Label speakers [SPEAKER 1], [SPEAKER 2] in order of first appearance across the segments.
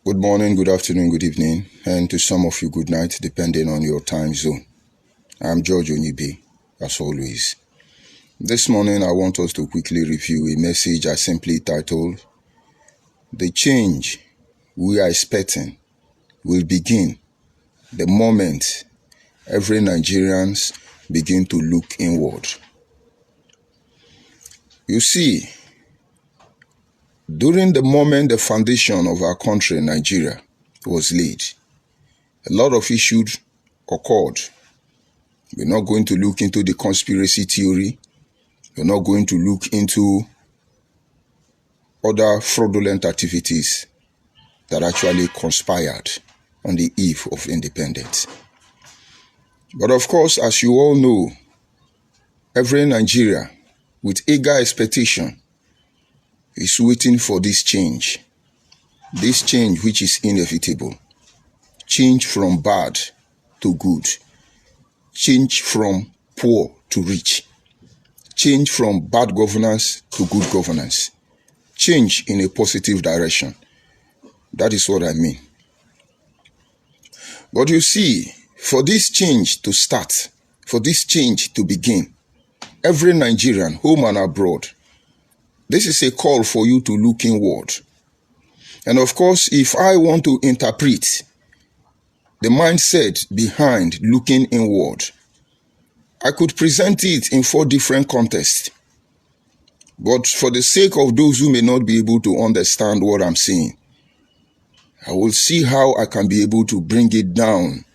[SPEAKER 1] Good morning, good afternoon, good evening, and to some of you, good night, depending on your time zone. I'm George Onibe, as always. This morning, I want us to quickly review a message I simply titled, "The change we are expecting will begin the moment every Nigerians begin to look inward." You see, during the moment the foundation of our country, Nigeria, was laid, a lot of issues occurred. We're not going to look into the conspiracy theory. We're not going to look into other fraudulent activities that actually conspired on the eve of independence. But of course, as you all know, every Nigerian with eager expectation is waiting for this change which is inevitable. Change from bad to good. Change from poor to rich. Change from bad governance to good governance. Change in a positive direction. That is what I mean. But you see, for this change to start, for this change to begin, every Nigerian, home and abroad, this is a call for you to look inward. And of course, if I want to interpret the mindset behind looking inward, I could present it in 4 different contexts. But for the sake of those who may not be able to understand what I'm saying, I will see how I can be able to bring it down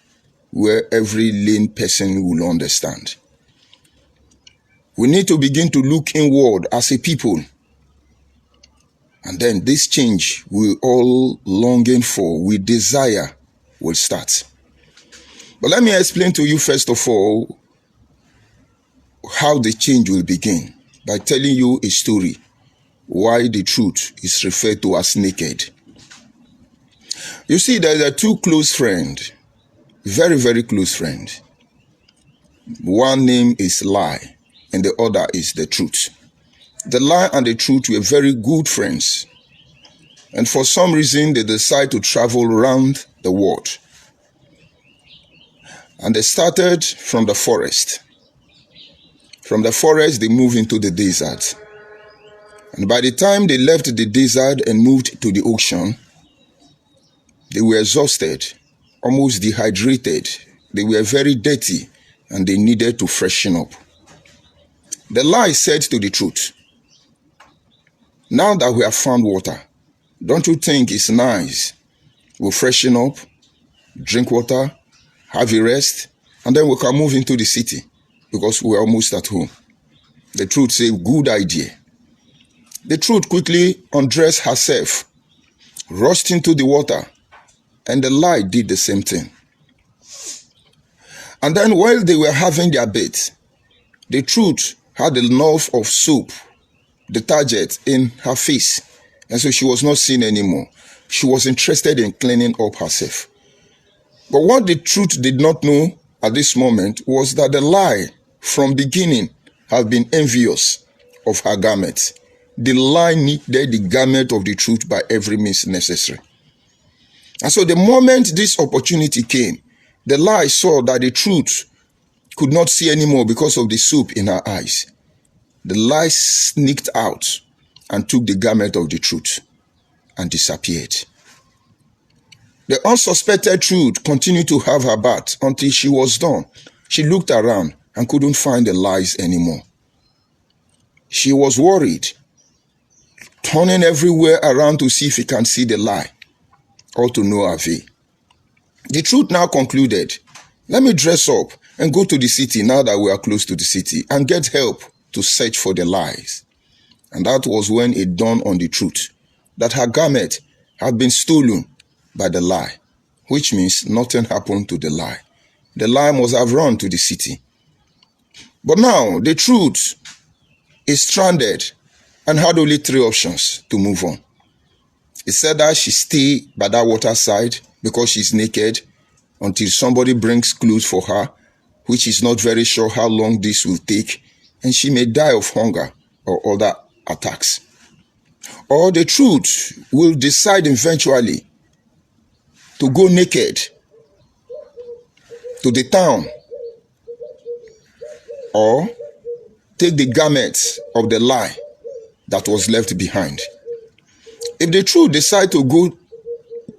[SPEAKER 1] where every lame person will understand. We need to begin to look inward as a people. And then this change we all longing for, we desire, will start. But let me explain to you first of all how the change will begin by telling you a story why the truth is referred to as naked. You see, there are 2 close friends, very, very close friends. One name is lie and the other is the truth. The lie and the truth were very good friends. And for some reason, they decide to travel around the world. And they started from the forest. From the forest, they moved into the desert. And by the time they left the desert and moved to the ocean, they were exhausted, almost dehydrated. They were very dirty and they needed to freshen up. The lie said to the truth, "Now that we have found water, don't you think it's nice? We'll freshen up, drink water, have a rest, and then we can move into the city because we're almost at home." The truth said, "Good idea." The truth quickly undressed herself, rushed into the water, and the lie did the same thing. And then while they were having their bath, the truth had enough of soap, detergent in her face, and so she was not seen anymore. She was interested in cleaning up herself. But what the truth did not know at this moment was that the lie from beginning had been envious of her garment. The lie needed the garment of the truth by every means necessary. And so the moment this opportunity came, the lie saw that the truth could not see anymore because of the soap in her eyes. The lie sneaked out and took the garment of the truth and disappeared. The unsuspected truth continued to have her bath until she was done. She looked around and couldn't find the lies anymore. She was worried, turning everywhere around to see if he can see the lie, all to no avail. The truth now concluded, "Let me dress up and go to the city now that we are close to the city and get help to search for the lies." And that was when it dawned on the truth that her garment had been stolen by the lie, which means nothing happened to the lie. The lie must have run to the city. But now the truth is stranded and had only 3 options to move on. It said that she stay by that waterside because she's naked until somebody brings clothes for her, which is not very sure how long this will take, and she may die of hunger or other attacks. Or the truth will decide eventually to go naked to the town or take the garments of the lie that was left behind. If the truth decide to go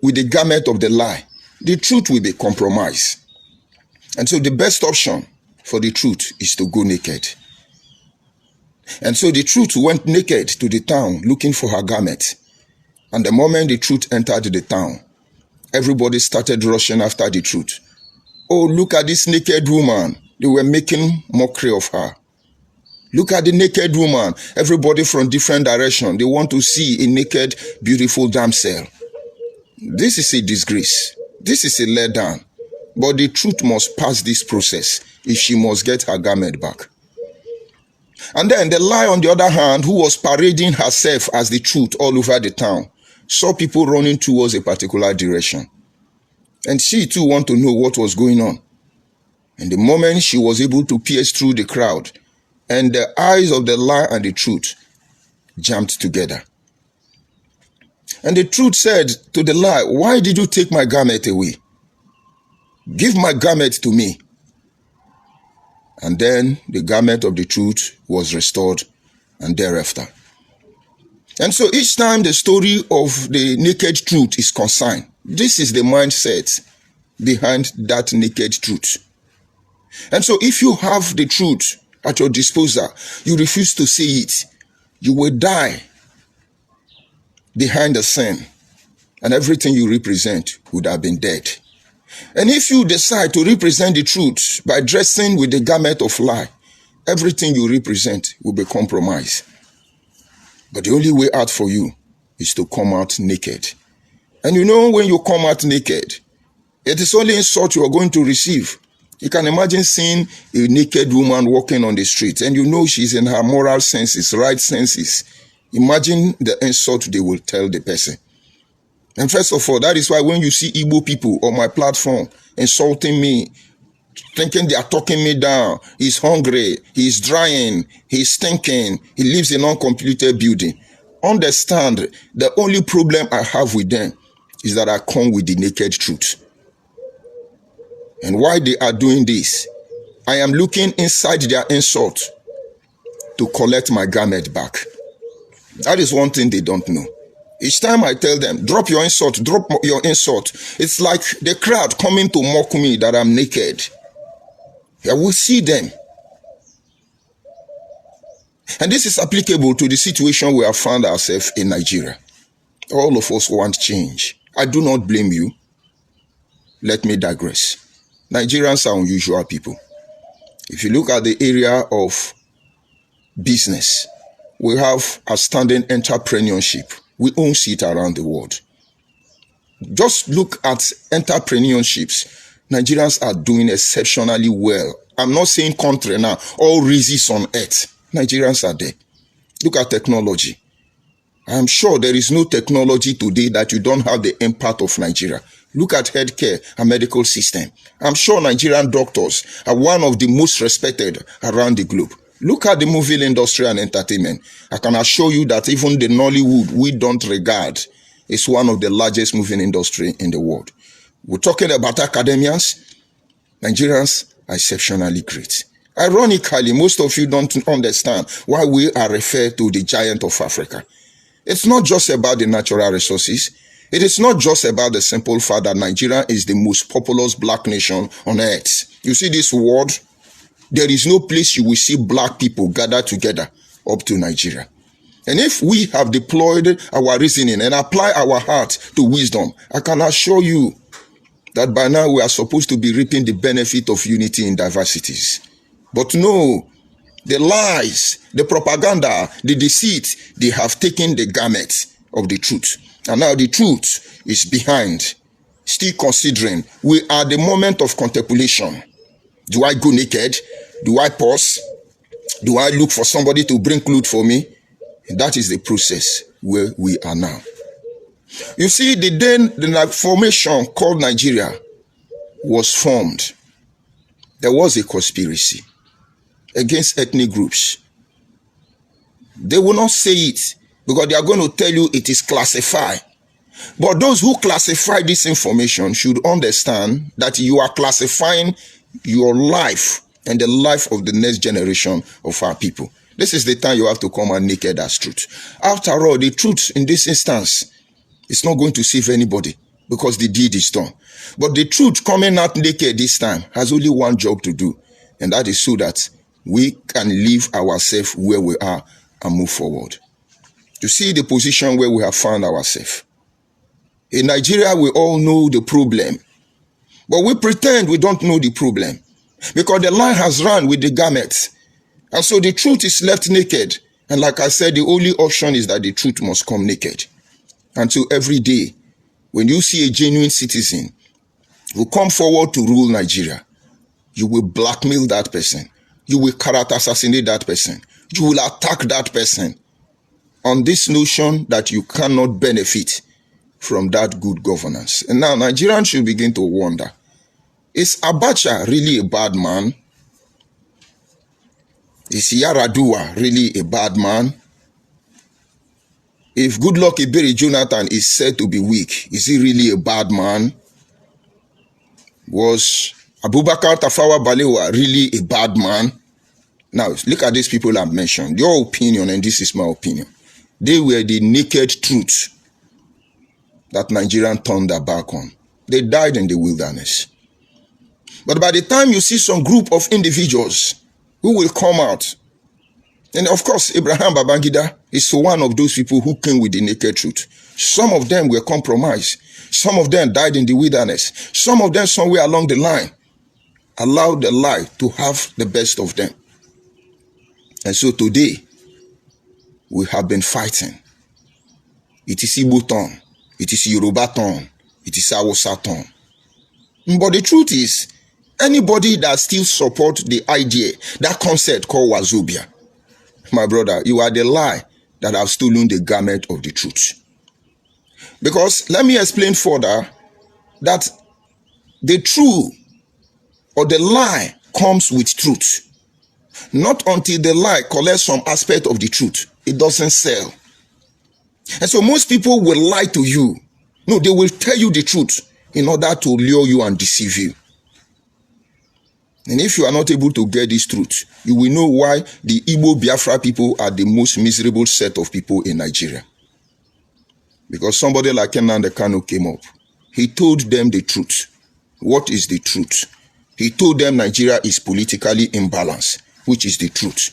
[SPEAKER 1] with the garment of the lie, the truth will be compromised. And so the best option for the truth is to go naked. And so the truth went naked to the town looking for her garment. And the moment the truth entered the town, everybody started rushing after the truth. Oh, look at this naked woman. They were making mockery of her. Look at the naked woman. Everybody from different directions, they want to see a naked, beautiful damsel. This is a disgrace. This is a letdown. But the truth must pass this process if she must get her garment back. And then the lie, on the other hand, who was parading herself as the truth all over the town, saw people running towards a particular direction. And she too wanted to know what was going on. And the moment she was able to pierce through the crowd, and the eyes of the lie and the truth jammed together. And the truth said to the lie, why did you take my garment away? Give my garment to me. And then the garment of the truth was restored, and thereafter. And so each time the story of the naked truth is concerned, this is the mindset behind that naked truth. And so if you have the truth at your disposal, you refuse to say it, you will die behind the sin, and everything you represent would have been dead. And if you decide to represent the truth by dressing with the garment of lie, everything you represent will be compromised. But the only way out for you is to come out naked. And you know, when you come out naked, it is only insult you are going to receive. You can imagine seeing a naked woman walking on the street, and you know she's in her moral senses, right senses. Imagine the insult they will tell the person. And first of all, that is why when you see Igbo people on my platform insulting me, thinking they are talking me down, he's hungry, he's drying, he's stinking, he lives in an uncompleted building, understand the only problem I have with them is that I come with the naked truth. And why they are doing this, I am looking inside their insult to collect my garment back. That is one thing they don't know. Each time I tell them, drop your insult, it's like the crowd coming to mock me that I'm naked. I will see them. And this is applicable to the situation we have found ourselves in Nigeria. All of us want change. I do not blame you. Let me digress. Nigerians are unusual people. If you look at the area of business, we have outstanding entrepreneurship. We own it around the world. Just look at entrepreneurships. Nigerians are doing exceptionally well. I'm not saying country now, all races on earth. Nigerians are there. Look at technology. I'm sure there is no technology today that you don't have the impact of Nigeria. Look at healthcare and medical system. I'm sure Nigerian doctors are one of the most respected around the globe. Look at the movie industry and entertainment. I can assure you that even the Nollywood we don't regard is one of the largest movie industry in the world. We're talking about academians. Nigerians are exceptionally great. Ironically, most of you don't understand why we are referred to the giant of Africa. It's not just about the natural resources. It is not just about the simple fact that Nigeria is the most populous black nation on earth. You see this world? There is no place you will see black people gather together up to Nigeria. And if we have deployed our reasoning and apply our heart to wisdom, I can assure you that by now we are supposed to be reaping the benefit of unity in diversities. But no, the lies, the propaganda, the deceit, they have taken the garment of the truth. And now the truth is behind. Still considering, we are at the moment of contemplation. Do I go naked? Do I pause? Do I look for somebody to bring clothes for me? And that is the process where we are now. You see, the day the formation called Nigeria was formed, there was a conspiracy against ethnic groups. They will not say it because they are going to tell you it is classified. But those who classify this information should understand that you are classifying your life and the life of the next generation of our people. This is the time you have to come out naked as truth. After all, the truth in this instance is not going to save anybody because the deed is done. But the truth coming out naked this time has only one job to do, and that is so that we can leave ourselves where we are and move forward. To see the position where we have found ourselves. In Nigeria, we all know the problem, but we pretend we don't know the problem because the line has run with the garments, and so the truth is left naked. And like I said, the only option is that the truth must come naked. And so every day, when you see a genuine citizen who come forward to rule Nigeria, you will blackmail that person. You will character assassinate that person. You will attack that person on this notion that you cannot benefit from that good governance. And now Nigerians should begin to wonder, is Abacha really a bad man? Is Yaradua really a bad man? If Goodluck Ebere Jonathan is said to be weak, is he really a bad man? Was Abubakar Tafawa Balewa really a bad man? Now, look at these people I've mentioned. Your opinion, and this is my opinion. They were the naked truth that Nigerians turned their back on. They died in the wilderness. But by the time you see some group of individuals who will come out, and of course, Abraham Babangida is one of those people who came with the naked truth. Some of them were compromised. Some of them died in the wilderness. Some of them somewhere along the line allowed the lie to have the best of them. And so today, we have been fighting. It is Igbo turn. It is Yoruba turn. It is Hausa turn. But the truth is, anybody that still supports the idea, that concept called Wazobia, my brother, you are the lie that have stolen the garment of the truth. Because let me explain further that the true or the lie comes with truth. Not until the lie collects some aspect of the truth, it doesn't sell. And so most people will lie to you. No, they will tell you the truth in order to lure you and deceive you. And if you are not able to get this truth, you will know why the Igbo Biafra people are the most miserable set of people in Nigeria. Because somebody like Nnamdi Kanu came up. He told them the truth. What is the truth? He told them Nigeria is politically imbalanced, which is the truth.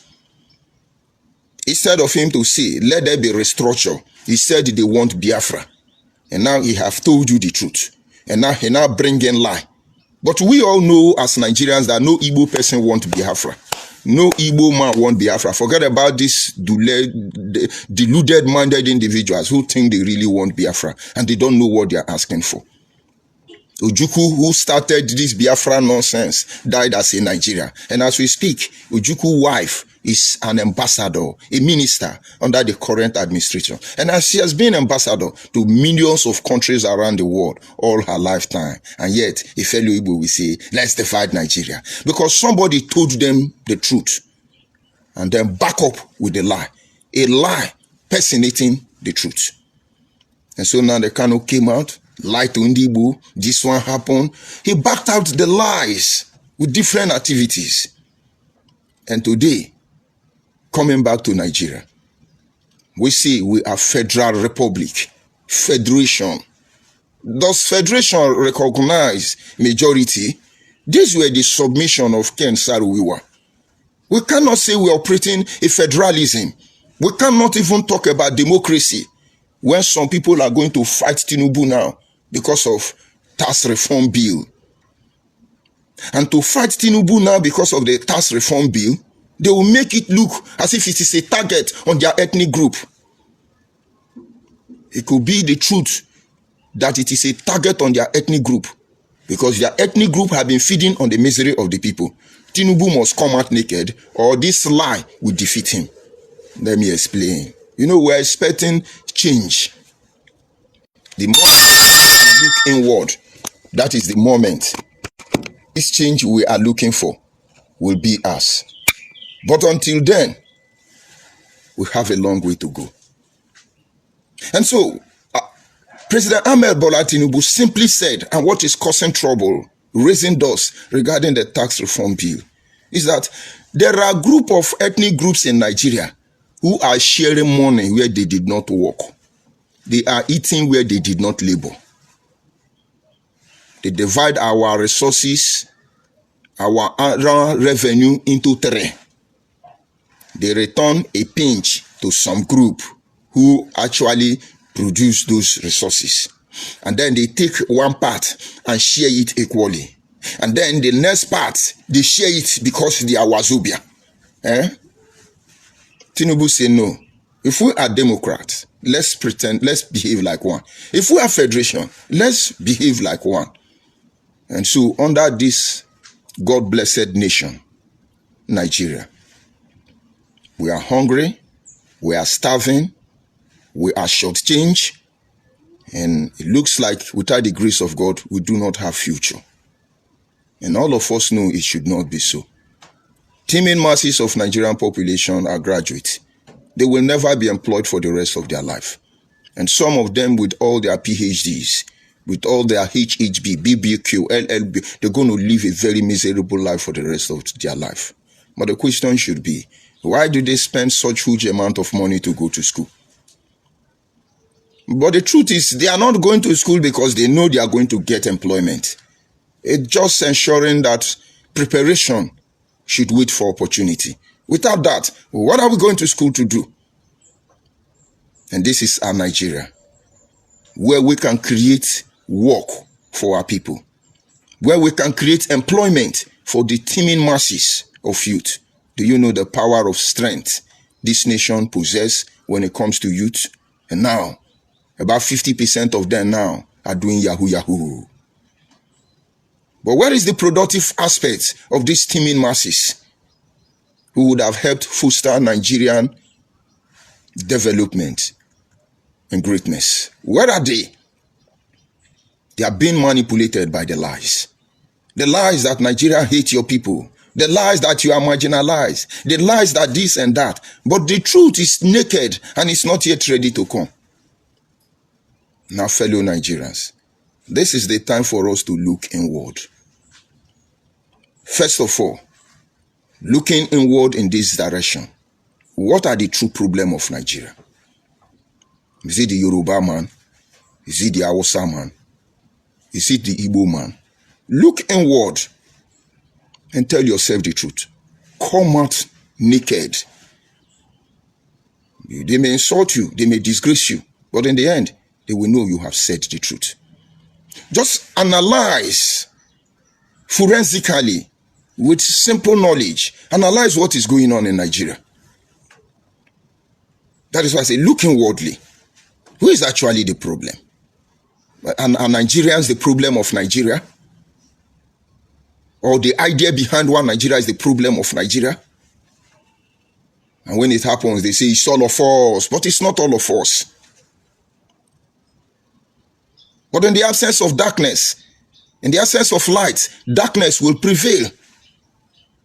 [SPEAKER 1] Instead of him to say, let there be restructure, he said they want Biafra. And now he have told you the truth. And now he bring in lie. But we all know as Nigerians that no Igbo person want Biafra. No Igbo man want Biafra. Forget about these deluded-minded individuals who think they really want Biafra and they don't know what they are asking for. Ojukwu, who started this Biafra nonsense, died as a Nigerian. And as we speak, Ojukwu's wife is an ambassador, a minister under the current administration. And as she has been ambassador to millions of countries around the world all her lifetime. And yet, a fellow Igbo will say, let's divide Nigeria. Because somebody told them the truth and then back up with the lie. A lie personating the truth. And so now the Kano came out, lied to Ndibu, this one happened. He backed out the lies with different activities. And today, coming back to Nigeria, we see we are federal republic, federation. Does federation recognize majority? These were the submission of Ken Saruwiwa. We cannot say we are operating a federalism. We cannot even talk about democracy when some people are going to fight Tinubu now because of tax reform bill. And to fight Tinubu now because of the tax reform bill, they will make it look as if it is a target on their ethnic group. It could be the truth that it is a target on their ethnic group because their ethnic group have been feeding on the misery of the people. Tinubu must come out naked or this lie will defeat him. Let me explain. You know, we're expecting change. The moment we look inward, that is the moment this change we are looking for will be us. But until then, we have a long way to go. And so, President Ahmed Bola Tinubu simply said, and what is causing trouble, raising dust regarding the tax reform bill, is that there are a group of ethnic groups in Nigeria who are sharing money where they did not work. They are eating where they did not labor. They divide our resources, our revenue into three. They return a pinch to some group who actually produce those resources. And then they take one part and share it equally. And then the next part, they share it because they are Wazobia. Tinubu say no. If we are Democrats, let's behave like one. If we are Federation, let's behave like one. And so under this God-blessed nation, Nigeria, we are hungry, we are starving, we are shortchanged, and it looks like without the grace of God, we do not have future. And all of us know it should not be so. Teeming masses of Nigerian population are graduates. They will never be employed for the rest of their life. And some of them with all their PhDs, with all their HHB, BBQ, LLB, they're going to live a very miserable life for the rest of their life. But the question should be, why do they spend such huge amount of money to go to school? But the truth is, they are not going to school because they know they are going to get employment. It's just ensuring that preparation should wait for opportunity. Without that, what are we going to school to do? And this is our Nigeria, where we can create work for our people, where we can create employment for the teeming masses of youth. Do you know the power of strength this nation possesses when it comes to youth? And now, about 50% of them now are doing yahoo yahoo. But where is the productive aspect of these teeming masses who would have helped foster Nigerian development and greatness? Where are they? They are being manipulated by the lies. The lies that Nigeria hates your people. The lies that you are marginalized. The lies that this and that. But the truth is naked and it's not yet ready to come. Now, fellow Nigerians, this is the time for us to look inward. First of all, looking inward in this direction, what are the true problems of Nigeria? Is it the Yoruba man? Is it the Hausa man? Is it the Igbo man? Look inward and tell yourself the truth. Come out naked. They may insult you, they may disgrace you, but in the end, they will know you have said the truth. Just analyze forensically with simple knowledge. Analyze what is going on in Nigeria. That is why I say look inwardly. Who is actually the problem? Are Nigerians the problem of Nigeria? Or the idea behind why Nigeria is the problem of Nigeria? And when it happens, they say it's all of us, but it's not all of us. But in the absence of darkness, in the absence of light, darkness will prevail.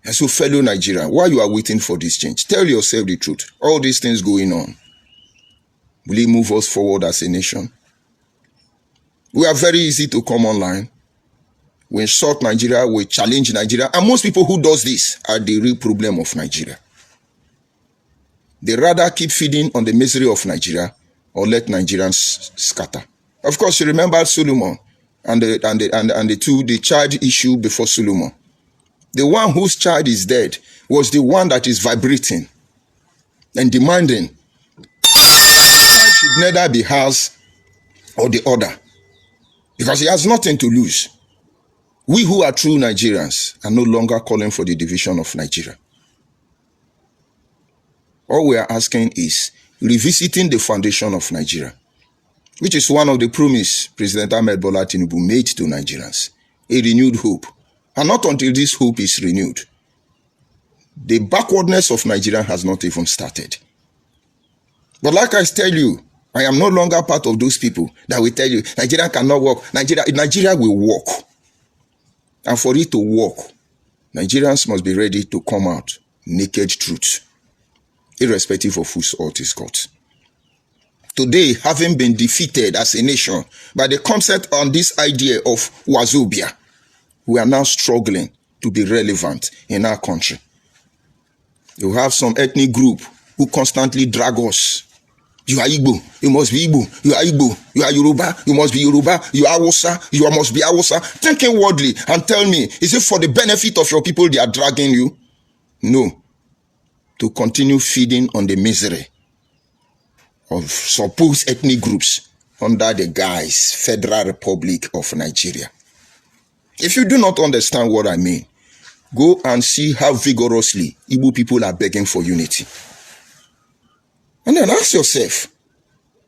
[SPEAKER 1] And so, fellow Nigerians, while you are waiting for this change, tell yourself the truth. All these things going on, will it move us forward as a nation? We are very easy to come online. We insult Nigeria, we challenge Nigeria. And most people who does this are the real problem of Nigeria. They rather keep feeding on the misery of Nigeria or let Nigerians scatter. Of course, you remember Solomon and the child issue before Solomon. The one whose child is dead was the one that is vibrating and demanding that should neither be hers or the other, because he has nothing to lose. We who are true Nigerians are no longer calling for the division of Nigeria. All we are asking is revisiting the foundation of Nigeria, which is one of the promises President Ahmed Bola Tinubu made to Nigerians, a renewed hope. And not until this hope is renewed, the backwardness of Nigeria has not even started. But like I tell you, I am no longer part of those people that will tell you, Nigeria cannot work. Nigeria will work. And for it to work, Nigerians must be ready to come out naked truth, irrespective of whose fault is got. today, having been defeated as a nation by the concept on this idea of Wazobia, we are now struggling to be relevant in our country. You have some ethnic group who constantly drag us. You are Igbo, you must be Igbo. You are Igbo, you are Yoruba, you must be Yoruba. You are Hausa, you must be Hausa. Thinking worldly and tell me, is it for the benefit of your people they are dragging you? No. To continue feeding on the misery of supposed ethnic groups under the guise Federal Republic of Nigeria. If you do not understand what I mean, go and see how vigorously Igbo people are begging for unity. And then ask yourself,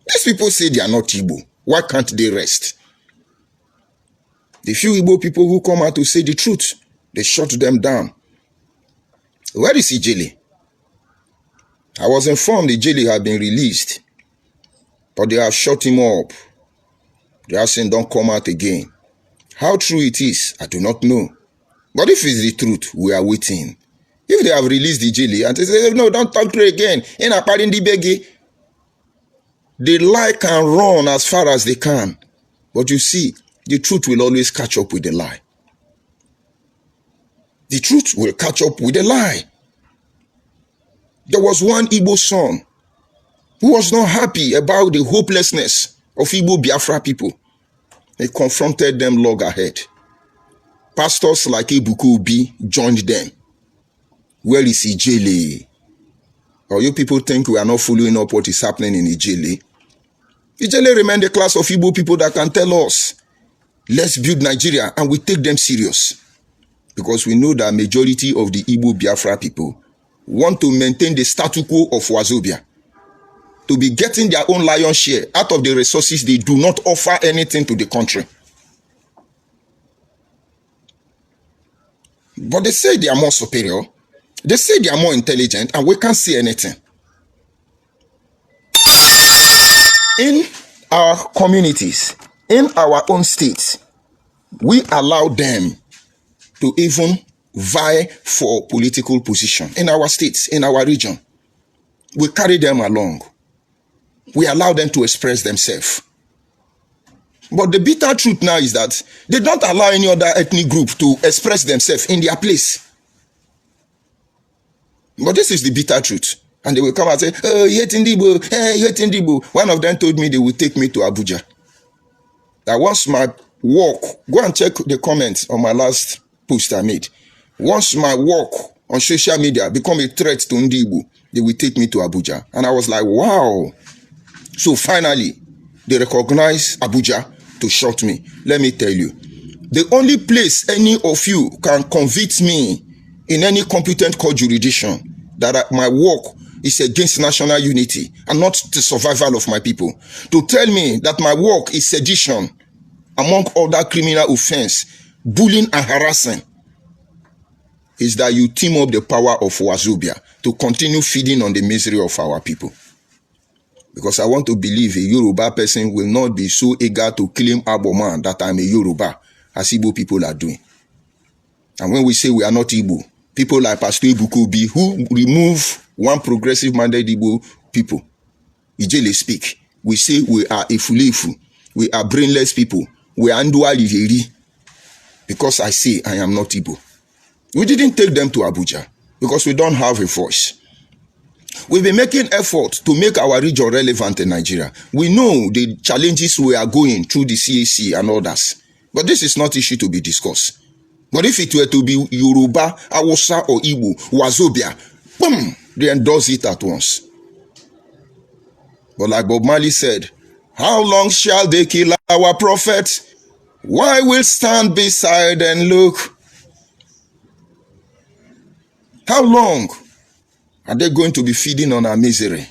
[SPEAKER 1] these people say they are not Igbo. Why can't they rest? The few Igbo people who come out to say the truth, they shut them down. Where is Ijele? I was informed Ijele had been released, but they have shut him up. They are saying don't come out again. How true it is, I do not know. But if it's the truth, we are waiting. If they have released Ijele and they say, no, don't talk to it again, they lie can run as far as they can. But you see, the truth will always catch up with the lie. The truth will catch up with the lie. There was one Igbo son who was not happy about the hopelessness of Igbo Biafra people. He confronted them loggerhead. Pastors like Ebuka Obi joined them. Where is Ijele? Or you people think we are not following up what is happening in Ijele? Ijele remain the class of Igbo people that can tell us, let's build Nigeria, and we take them serious. Because we know that majority of the Igbo Biafra people want to maintain the status quo of Wazobia, to be getting their own lion's share out of the resources they do not offer anything to the country. But they say they are more superior. They say they are more intelligent, and we can't see anything. In our communities, in our own states, we allow them to even vie for political position. In our states, in our region, we carry them along. We allow them to express themselves. But the bitter truth now is that they don't allow any other ethnic group to express themselves in their place. But this is the bitter truth. And they will come and say, oh, you hate Ndibo, you hate Ndibo. One of them told me they will take me to Abuja. That once my work, go and check the comments on my last post I made. Once my work on social media become a threat to Ndibo, they will take me to Abuja. And I was like, wow. So finally, they recognize Abuja to shut me. Let me tell you, the only place any of you can convict me in any competent court jurisdiction that my work is against national unity and not the survival of my people, to tell me that my work is sedition, among other criminal offense, bullying and harassing, is that you team up the power of Wazobia to continue feeding on the misery of our people. Because I want to believe a Yoruba person will not be so eager to claim Aboman that I'm a Yoruba, as Igbo people are doing. And when we say we are not Igbo, people like Pastor Ebuka Obi, who remove one progressive-minded Igbo people, Ijele speak, we say we are Efulefu, we are brainless people, we are Ndua Liveri, because I say I am not Igbo. We didn't take them to Abuja because we don't have a voice. We've been making effort to make our region relevant in Nigeria. We know the challenges we are going through the CAC and others. But this is not issue to be discussed. But if it were to be Yoruba, Hausa or Igbo, Wazobia, boom, they endorse it at once. But like Bob Marley said, how long shall they kill our prophet? Why will stand beside and look? How long are they going to be feeding on our misery?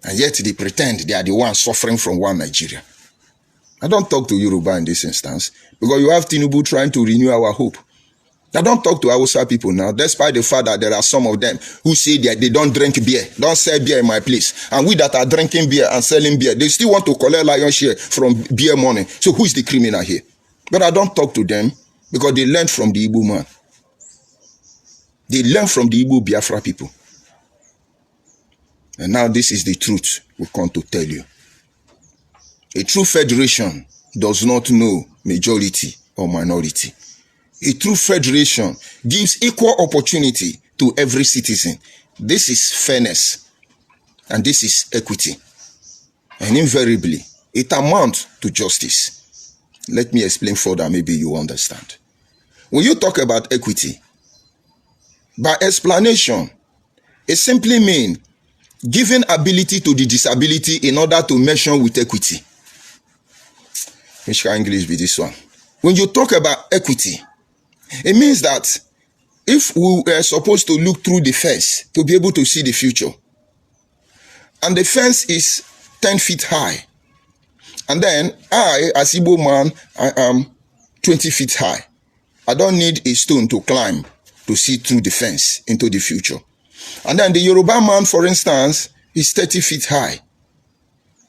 [SPEAKER 1] And yet they pretend they are the ones suffering from one Nigeria. I don't talk to Yoruba in this instance because you have Tinubu trying to renew our hope. I don't talk to Hausa people now, despite the fact that there are some of them who say that they don't drink beer, don't sell beer in my place. And we that are drinking beer and selling beer, they still want to collect lion share from beer money. So who is the criminal here? But I don't talk to them because they learned from the Igbo man. They learn from the Igbo Biafra people. And now this is the truth we come to tell you. A true federation does not know majority or minority. A true federation gives equal opportunity to every citizen. This is fairness and this is equity. And invariably, it amounts to justice. Let me explain further, maybe you understand. When you talk about equity, by explanation, it simply means giving ability to the disability in order to measure with equity. Which can English be this one? When you talk about equity, it means that if we are supposed to look through the fence to be able to see the future, and the fence is 10 feet high, and then I, as Igbo man, I am 20 feet high. I don't need a stone to climb to see through the fence into the future. And then the Yoruba man, for instance, is 30 feet high.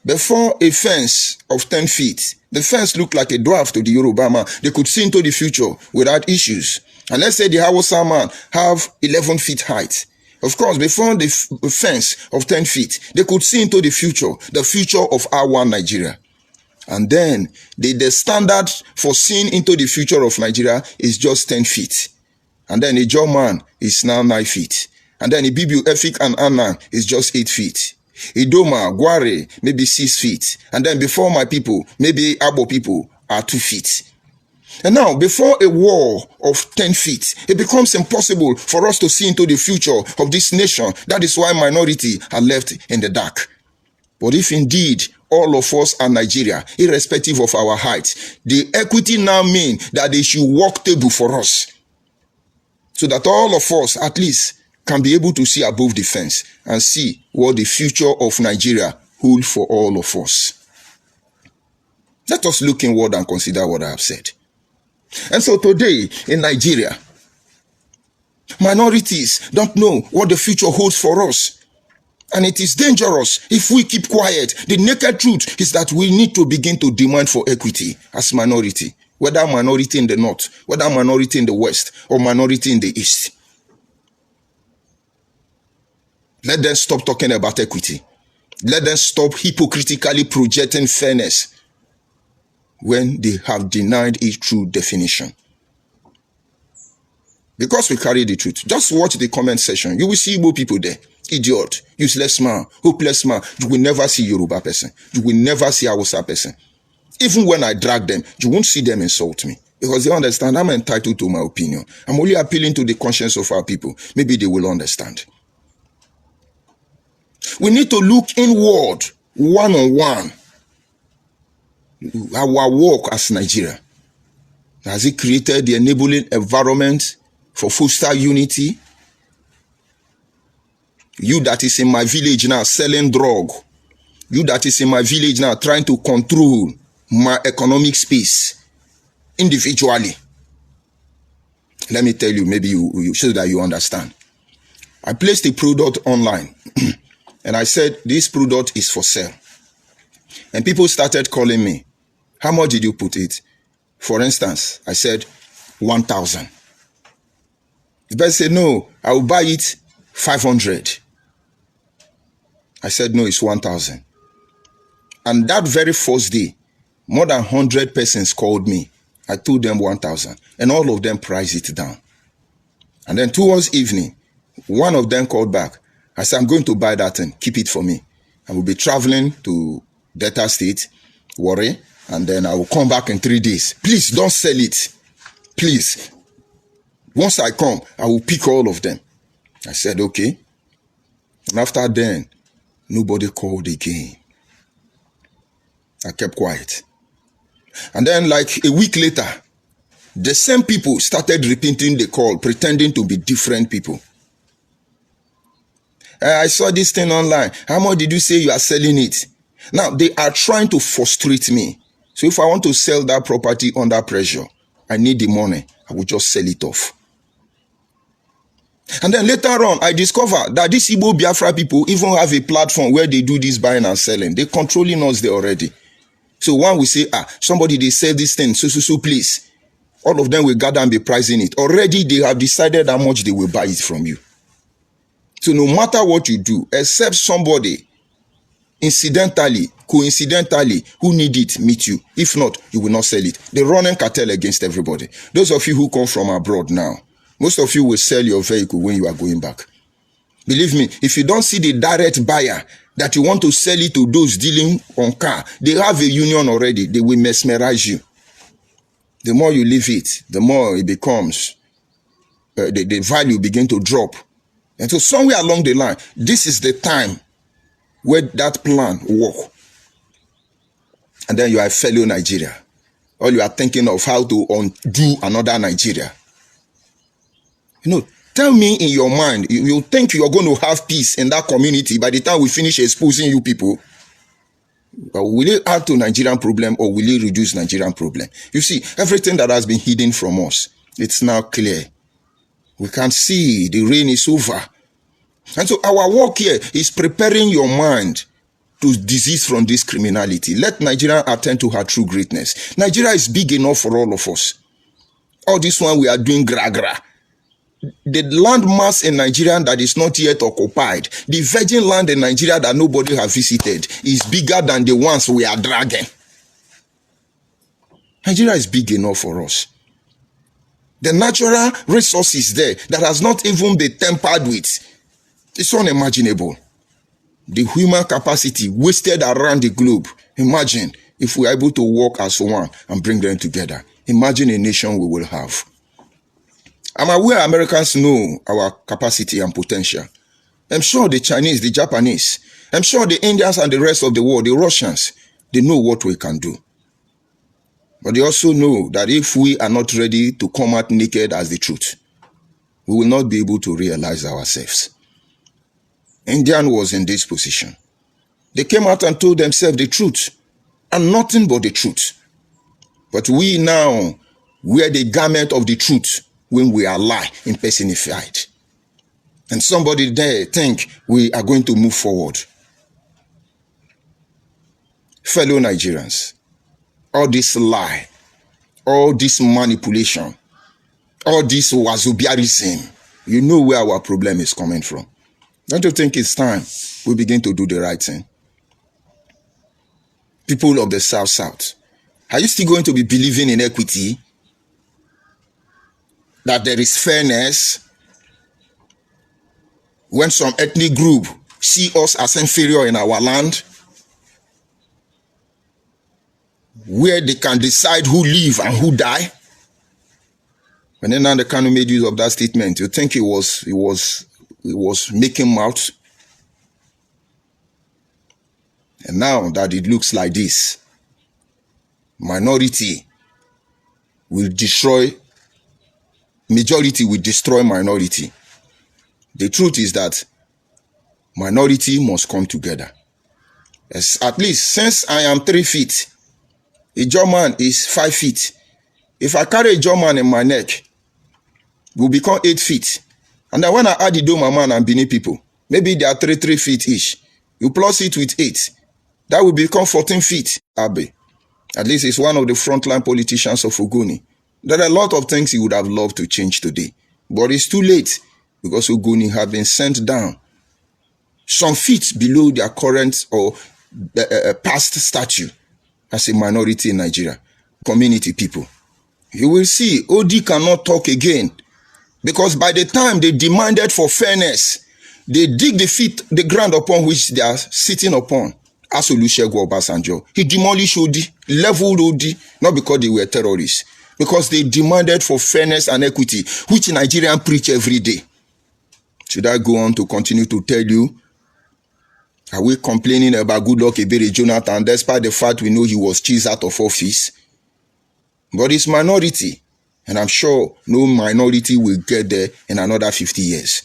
[SPEAKER 1] Before a fence of 10 feet, the fence looked like a dwarf to the Yoruba man. They could see into the future without issues. And let's say the Hausa man have 11 feet height. Of course, before the fence of 10 feet, they could see into the future of our Nigeria. And then the standard for seeing into the future of Nigeria is just 10 feet. And then a German is now 9 feet. And then a Bibu, Efik, and Anan is just 8 feet. Idoma, Gware, maybe 6 feet. And then before my people, maybe Abo people are 2 feet. And now, before a wall of 10 feet, it becomes impossible for us to see into the future of this nation. That is why minority are left in the dark. But if indeed all of us are Nigeria, irrespective of our height, the equity now means that they should walk table for us. So that all of us, at least, can be able to see above the fence and see what the future of Nigeria holds for all of us. Let us look inward and consider what I have said. And so today in Nigeria, minorities don't know what the future holds for us. And it is dangerous if we keep quiet. The naked truth is that we need to begin to demand for equity as minority, whether minority in the north, whether minority in the west, or minority in the east. Let them stop talking about equity. Let them stop hypocritically projecting fairness when they have denied its true definition. Because we carry the truth. Just watch the comment section. You will see Igbo people there. Idiot, useless man, hopeless man. You will never see Yoruba person. You will never see Hausa person. Even when I drag them, you won't see them insult me. Because they understand I'm entitled to my opinion. I'm only appealing to the conscience of our people. Maybe they will understand. We need to look inward, one-on-one. Our work as Nigeria. Has it created the enabling environment for foster unity? You that is in my village now selling drug. You that is in my village now trying to control my economic space individually. Let me tell you, maybe you so that you understand. I placed a product online and I said, this product is for sale. And people started calling me. How much did you put it? For instance, I said 1,000. The person said, no, I will buy it 500. I said, no, it's 1,000. And that very first day, more than 100 persons called me. I told them 1,000 and all of them priced it down. And then towards evening, one of them called back. I said, I'm going to buy that and keep it for me. I will be traveling to Delta State, Warri, and then I will come back in 3 days. Please don't sell it. Please. Once I come, I will pick all of them. I said, okay. And after then, nobody called again. I kept quiet. And then like a week later, the same people started repeating the call, pretending to be different people. I saw this thing online. How much did you say you are selling it? Now, they are trying to frustrate me. So if I want to sell that property under pressure, I need the money. I will just sell it off. And then later on, I discovered that these Igbo Biafra people even have a platform where they do this buying and selling. They're controlling us there already. So one will say, somebody, they sell this thing, so please. All of them will gather and be pricing it. Already they have decided how much they will buy it from you. So no matter what you do, except somebody incidentally, coincidentally, who need it, meet you. If not, you will not sell it. They running cartel against everybody. Those of you who come from abroad now, most of you will sell your vehicle when you are going back. Believe me, if you don't see the direct buyer that you want to sell it to those dealing on car, they have a union already. They will mesmerize you. The more you leave it, the more it becomes, the value begin to drop. And so somewhere along the line, this is the time where that plan work. And then you are a fellow Nigeria. Or you are thinking of how to undo another Nigeria. You know, tell me in your mind, you think you are going to have peace in that community by the time we finish exposing you people? Will it add to Nigerian problem or will it reduce Nigerian problem? You see, everything that has been hidden from us, it's now clear. We can see the rain is over. And so our work here is preparing your mind to disease from this criminality. Let Nigeria attend to her true greatness. Nigeria is big enough for all of us. All this one we are doing gra. The land mass in Nigeria that is not yet occupied, the virgin land in Nigeria that nobody has visited, is bigger than the ones we are dragging. Nigeria is big enough for us. The natural resources there that has not even been tempered with, it's unimaginable. The human capacity wasted around the globe. Imagine if we are able to work as one and bring them together. Imagine a nation we will have. I'm aware Americans know our capacity and potential. I'm sure the Chinese, the Japanese, I'm sure the Indians and the rest of the world, the Russians, they know what we can do. But they also know that if we are not ready to come out naked as the truth, we will not be able to realize ourselves. Indian was in this position. They came out and told themselves the truth, and nothing but the truth. But we now wear the garment of the truth when we are lie impersonified. And somebody there think we are going to move forward. Fellow Nigerians, all this lie, all this manipulation, all this wazobiarism, you know where our problem is coming from. Don't you think it's time we begin to do the right thing? People of the South, are you still going to be believing in equity? That there is fairness? When some ethnic group see us as inferior in our land, where they can decide who live and who die? When Nnamdi Kanu made use of that statement, you think he was making mouth? And now that it looks like this, majority will destroy minority. The truth is that minority must come together. As at least since I am 3 feet, a German is 5 feet. If I carry a German in my neck, we'll become 8 feet. And then when I add the Doma man and Benin people, maybe they are 3 feet each. You plus it with 8. That will become 14 feet. Abe. At least he's one of the frontline politicians of Ogoni. There are a lot of things he would have loved to change today. But it's too late because Ogoni have been sent down some feet below their current or past statue as a minority in Nigeria. Community people. You will see OD cannot talk again because by the time they demanded for fairness, they dig the ground upon which they are sitting upon. As Olusegun Obasanjo, he demolished OD, leveled OD, not because they were terrorists, because they demanded for fairness and equity, which Nigerians preach every day. Should I go on to continue to tell you? Are we complaining about Goodluck Ebele Jonathan despite the fact we know he was cheesed out of office? But it's minority, and I'm sure no minority will get there in another 50 years.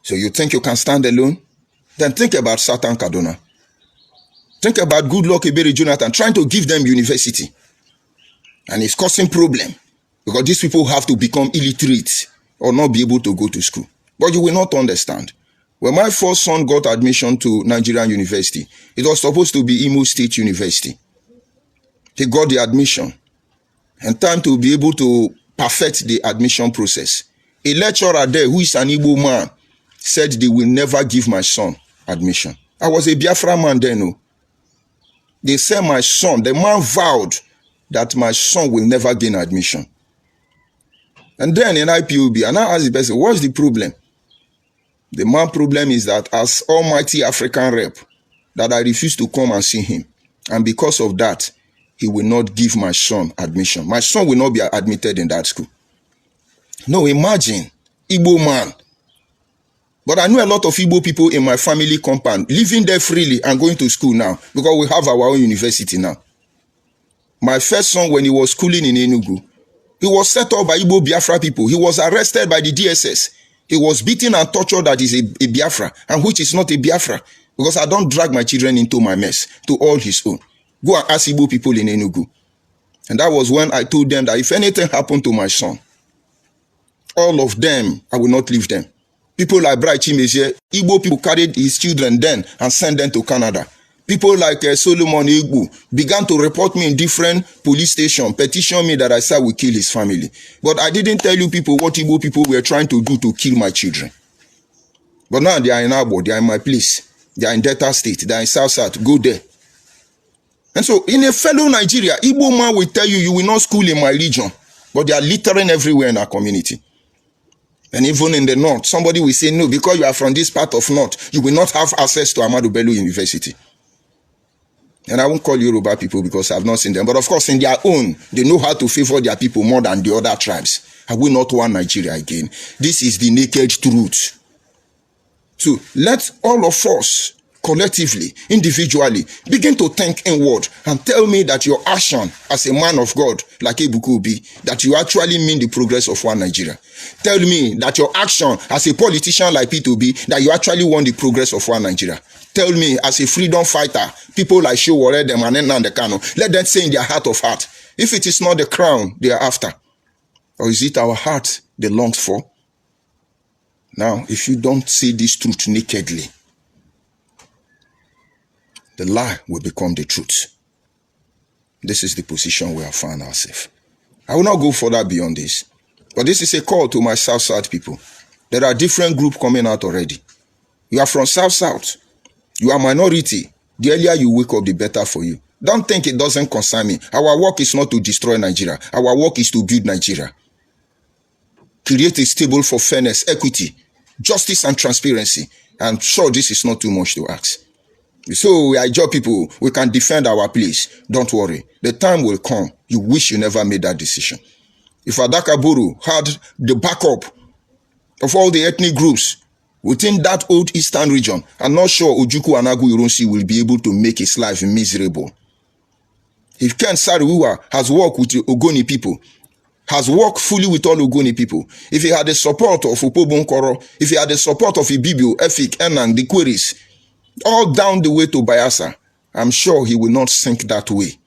[SPEAKER 1] So you think you can stand alone? Then think about Satan Kaduna. Think about Goodluck Ebele Jonathan trying to give them university. And it's causing problem because these people have to become illiterate or not be able to go to school. But you will not understand. When my first son got admission to Nigerian University, it was supposed to be Imo State University. He got the admission. And time to be able to perfect the admission process. A lecturer there who is an Igbo man said they will never give my son admission. I was a Biafra man then. No. They said my son, the man vowed that my son will never gain admission. And then in IPOB, and I asked the person, what's the problem? The man problem is that as almighty African rep, that I refuse to come and see him. And because of that, he will not give my son admission. My son will not be admitted in that school. No, imagine, Igbo man. But I know a lot of Igbo people in my family compound living there freely and going to school now because we have our own university now. My first son, when he was schooling in Enugu, he was set up by Igbo Biafra people. He was arrested by the DSS. He was beaten and tortured that is a Biafra, and which is not a Biafra, because I don't drag my children into my mess, to all his own. Go and ask Igbo people in Enugu. And that was when I told them that if anything happened to my son, all of them, I will not leave them. People like Bright Chimezie, Igbo people carried his children then and sent them to Canada. People like Solomon Igbo began to report me in different police stations, petition me that I said we kill his family. But I didn't tell you people what Igbo people were trying to do to kill my children. But now they are in Abo, they are in my place. They are in Delta State, they are in South South. Go there. And so in a fellow Nigeria, Igbo man will tell you, you will not school in my region. But they are littering everywhere in our community. And even in the north, somebody will say, no, because you are from this part of north, you will not have access to Ahmadu Bello University. And I won't call Yoruba people because I've not seen them. But of course, in their own, they know how to favor their people more than the other tribes. I will not want Nigeria again. This is the naked truth. So let all of us collectively, individually, begin to think inward and tell me that your action as a man of God, like Ebuka Obi, that you actually mean the progress of one Nigeria. Tell me that your action as a politician like P2B, that you actually want the progress of one Nigeria. Tell me as a freedom fighter, people like Showore, them and Nnamdi Kanu, let them say in their heart of heart, if it is not the crown they are after, or is it our heart they long for? Now, if you don't see this truth nakedly, the lie will become the truth. This is the position we have found ourselves. I will not go further beyond this, but this is a call to my South people. There are different groups coming out already. You are from South. You are minority. The earlier you wake up, the better for you. Don't think it doesn't concern me. Our work is not to destroy Nigeria. Our work is to build Nigeria. Create a stable for fairness, equity, justice and transparency. I'm sure this is not too much to ask. So I join people, we can defend our place. Don't worry. The time will come. You wish you never made that decision. If Adakaburu had the backup of all the ethnic groups within that old eastern region, I'm not sure Ojukwu and Agu Ironsi will be able to make his life miserable. If Ken Sariwiwa has worked with the Ogoni people, has worked fully with all Ogoni people, if he had the support of Upobonkoro, if he had the support of Ibibio, Efik, Enang, the Queries, all down the way to Bayelsa, I'm sure he will not sink that way.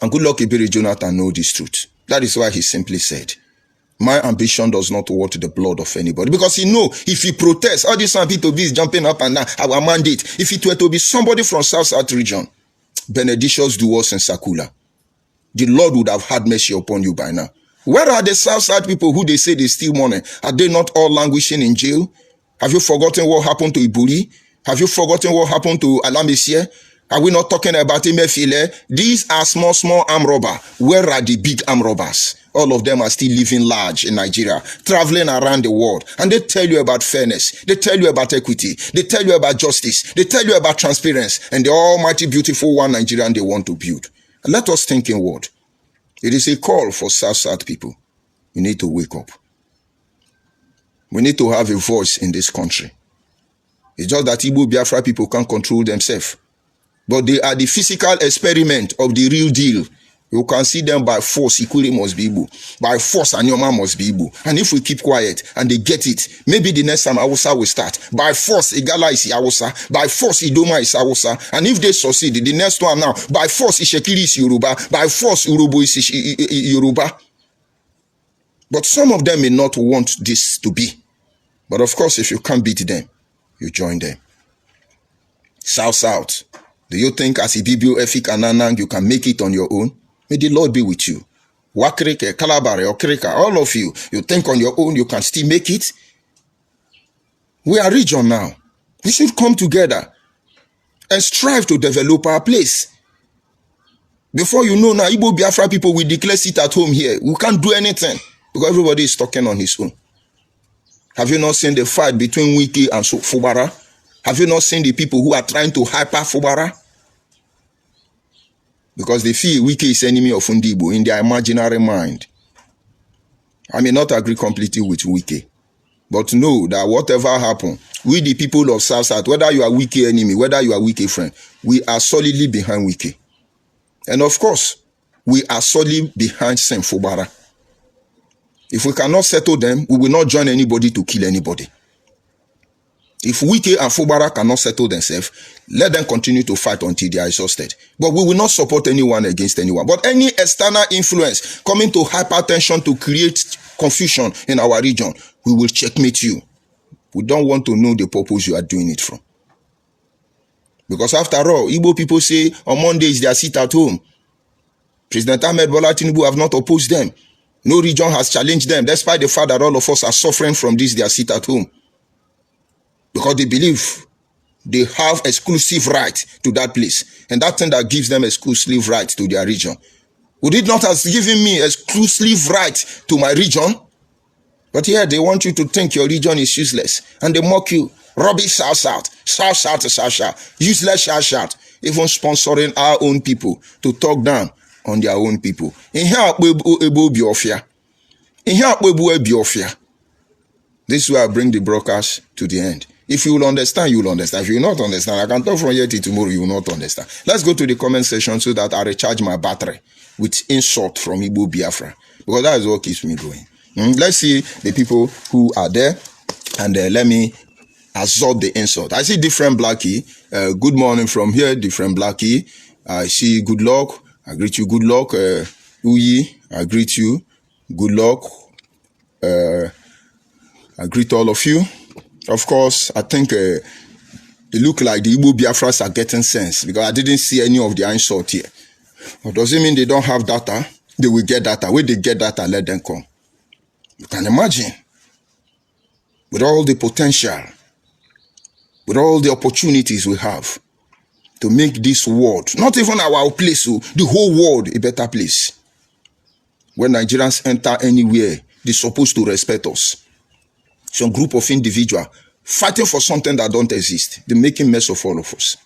[SPEAKER 1] And good luck Iberi Jonathan know this truth. That is why he simply said, my ambition does not worth the blood of anybody. Because he know if he protests, all these people is jumping up and down, our mandate. If it were to be somebody from South region, Benedictus do us in Sakula, the Lord would have had mercy upon you by now. Where are the South people who they say they steal money? Are they not all languishing in jail? Have you forgotten what happened to Iburi? Have you forgotten what happened to Alamesie? Are we not talking about Imefile? These are small arm robbers. Where are the big arm robbers? All of them are still living large in Nigeria, traveling around the world. And they tell you about fairness. They tell you about equity. They tell you about justice. They tell you about transparency. And the almighty beautiful one Nigerian they want to build. And let us think inward. It is a call for South people. We need to wake up. We need to have a voice in this country. It's just that Igbo Biafra people can't control themselves. But they are the physical experiment of the real deal. You can see them by force. Ikuri must be Igbo. By force, Anyoma must be Igbo. And if we keep quiet and they get it, maybe the next time Awusa will start. By force, Igala is Awusa. By force, Idoma is Awusa. And if they succeed, the next one now, by force, Ishekiri is Yoruba. By force, Urobo is Yoruba. But some of them may not want this to be. But of course, if you can't beat them, you join them. South. Do you think as Ibibio, Efik, and Anang, you can make it on your own? May the Lord be with you. Wakrike, Kalabare, Okrika, all of you, you think on your own you can still make it? We are region now. We should come together and strive to develop our place. Before you know now, Igbo Biafra people will declare sit at home here. We can't do anything because everybody is talking on his own. Have you not seen the fight between Wiki and Fubara? Have you not seen the people who are trying to hyper Fubara? Because they feel Wiki is enemy of Undibo in their imaginary mind. I may not agree completely with Wiki, but know that whatever happens, we the people of South, whether you are Wiki enemy, whether you are Wiki friend, we are solidly behind Wiki. And of course, we are solidly behind Sem Fubara. If we cannot settle them, we will not join anybody to kill anybody. If Wiki and Fubara cannot settle themselves, let them continue to fight until they are exhausted. But we will not support anyone against anyone. But any external influence coming to hypertension to create confusion in our region, we will checkmate you. We don't want to know the purpose you are doing it from. Because after all, Igbo people say on Mondays they are sit at home. President Ahmed Bola Tinubu have not opposed them. No region has challenged them, despite the fact that all of us are suffering from this, they are sit at home. Because they believe they have exclusive right to that place. And that thing that gives them exclusive right to their region. Would it not have given me exclusive right to my region? But here they want you to think your region is useless. And they mock you. Rubbish South, useless shout. Even sponsoring our own people to talk down on their own people. In here, this is where I bring the broadcast to the end. If you will understand, you will understand. If you will not understand, I can talk from here till tomorrow, you will not understand. Let's go to the comment section so that I recharge my battery with insult from Igbo Biafra. Because that is what keeps me going. Let's see the people who are there. And let me absorb the insult. I see different Blackie. Good morning from here, different Blackie. I see good luck. I greet you, good luck. Uyi, I greet you. Good luck. I greet all of you. Of course, I think it look like the Igbo Biafras are getting sense because I didn't see any of the insult here. But does it mean they don't have data? They will get data. When they get data, let them come. You can imagine. With all the potential, with all the opportunities we have to make this world, not even our place, the whole world a better place. When Nigerians enter anywhere, they're supposed to respect us. Some group of individuals fighting for something that don't exist. They're making mess of all of us.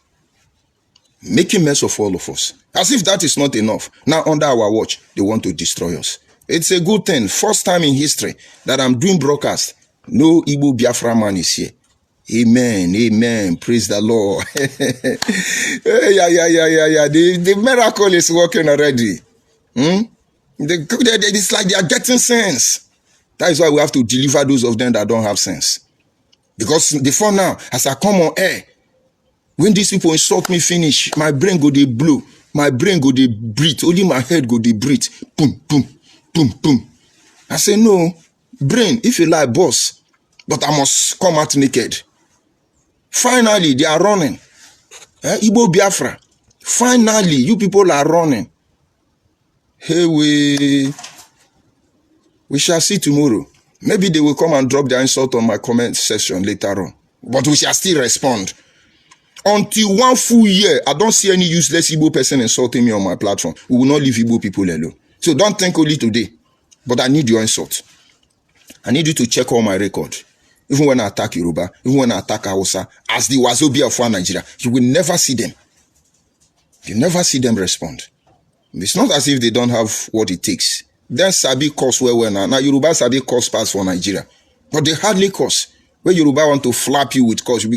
[SPEAKER 1] Making mess of all of us. As if that is not enough. Now under our watch, they want to destroy us. It's a good thing. First time in history that I'm doing broadcast. No Igbo Biafra man is here. Amen. Amen. Praise the Lord. Yeah. The miracle is working already. It's like they are getting sense. That is why we have to deliver those of them that don't have sense. Because before now, as I come on air, when these people insult me finish, my brain go dey blow. My brain go dey breathe. Only my head go dey breathe. Boom, boom, boom, boom. I say, no, brain, if you like, boss, but I must come out naked. Finally, they are running. Igbo Biafra. Finally, you people are running. Hey, we shall see tomorrow. Maybe they will come and drop their insult on my comment section later on. But we shall still respond. Until 1 full year, I don't see any useless Igbo person insulting me on my platform. We will not leave Igbo people alone. So don't think only today. But I need your insult. I need you to check all my record. Even when I attack Yoruba, even when I attack Hausa, as the Wazobia of one Nigeria, you will never see them. You never see them respond. It's not as if they don't have what it takes. Then Sabi cause well now. Now Yoruba Sabi cause pass for Nigeria. But they hardly cause. When Yoruba want to flap you with cause, they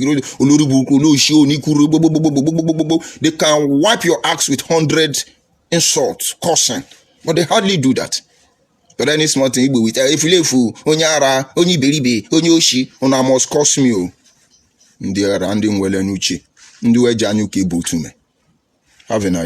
[SPEAKER 1] can wipe your axe with 100 insults, cursing. But they hardly do that. But any small thing, if you live onyara, onyi beribe, onyi oshi, ona must curse me. Ndi are anding well enuchi. Ndi we janu ke botume. Have a nice